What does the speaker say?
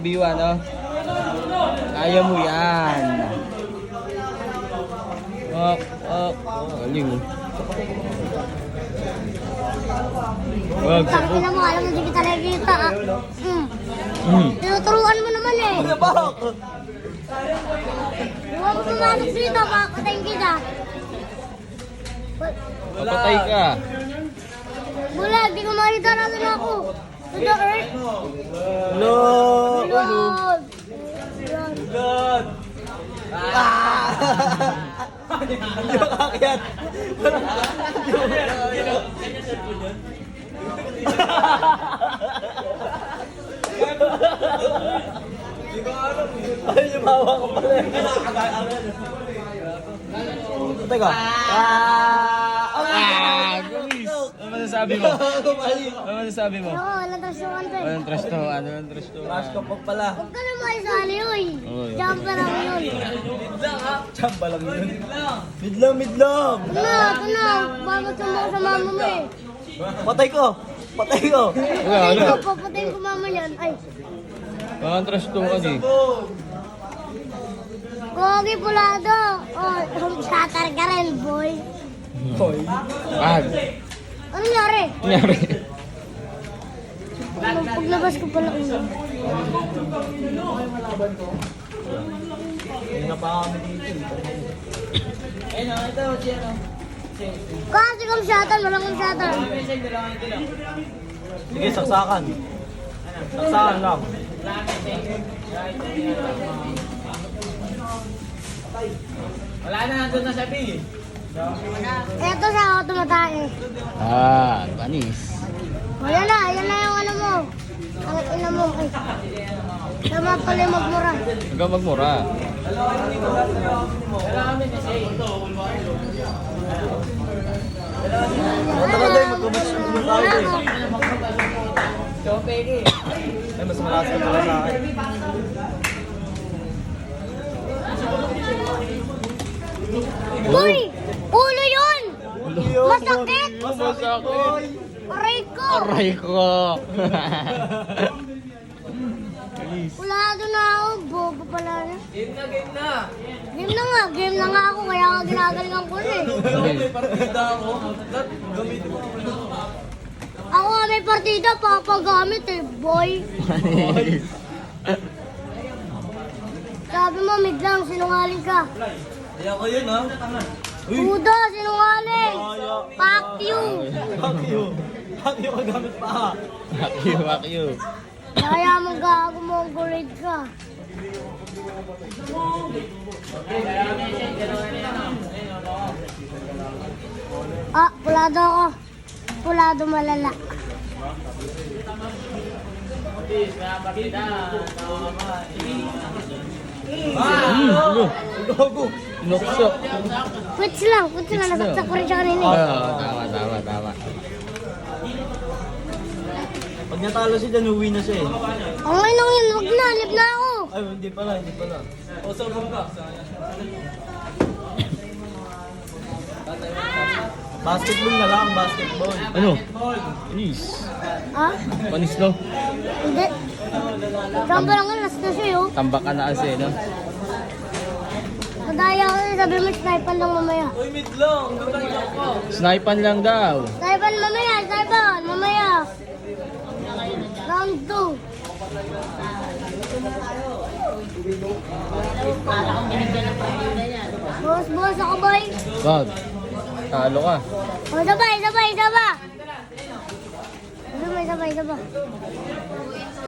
biwa, no? Kaya mo yan. Galing. Wag, Sabi na mo, alam mo, hindi kita nakikita. Tinuturuan mo naman eh. Huwag mo tumanog dito, pakatayin kita. Papatay ka. Wala, di ko makita natin ako. To the earth. Lord! Lord. God! Hindi makakyat. Ay, lumawa ko pala. Teka. Gumis! Ano masasabi mo? Ano masasabi mo? Oo, walang trasuan to eh. Walang trash to, ano yung trash to? Crash ka pa pala. Huwag ka na makisali, uy. Oy. Jumper lang yun. Tsamba lang yun. Midlang! Ito na. Bago sumuko sa mama mo eh. Patay ko! Patay ko! Ay, ito, papatayin ko mama yan. Ay, Walang trash to kasi. Gogi Pulado. Oh, shatter ka rin, boy. Hoy. Pag. Ano nangyari? Nangyari. Paglabas ko pala ulo. Hindi na pa kami dito. Kasi kung shatter, walang kung shatter. Sige, saksakan. Saksakan lang. Wala na, nandun na sa B. Eto sa ako tumatake. Panis. O yan na yung ano mo. Ang ina mo. Ay. Tama pala yung magmura. Huwag kang magmura. Matagal tayo mag-commit tayo eh. So, pwede. Ay, mas malakas ka pala sa akin. Uy! Ulo yun! Masakit! Masakit. Aray ko! Aray ko. Pulado na ako. Bobo pala na. Game na, game na. Game na nga ako. Kaya nga ginagalingan ko na eh. Partida ako. Gamitin mo. Ako nga may partida, papagamit eh, boy. Sabi mo, mid lang, sinungaling ka. Kaya ko yun ha. Uy! Uda, sinungaling! Fuck you! Fuck you! Fuck you kagamit pa ha. Fuck you. Kaya mong gago mo ang grade ka. Ah, pulado ako. Pulado malala. Gago! Inokso. Quits lang. Nasaksak ko rin siya kanina eh. Tama. Pag natalo siya dyan, uwi na siya eh. Okay lang yun, wag na, live na ako. Ay, hindi pala. O, sabong ka. Basketball na lang, basketball. Ano? Panis. Ha? Panis no? Hindi. Jumpa lang nga, last na siya yun. Tambak ka na kasi, no? Madaya ko yun, sabi mo, sniper lang mamaya. Uy, mid lang! Gagawin ko! Snipan lang daw. Sniper mamaya. Round 2. Boss ako boy. Wag. Talo ka. O, isa pa. Isa pa.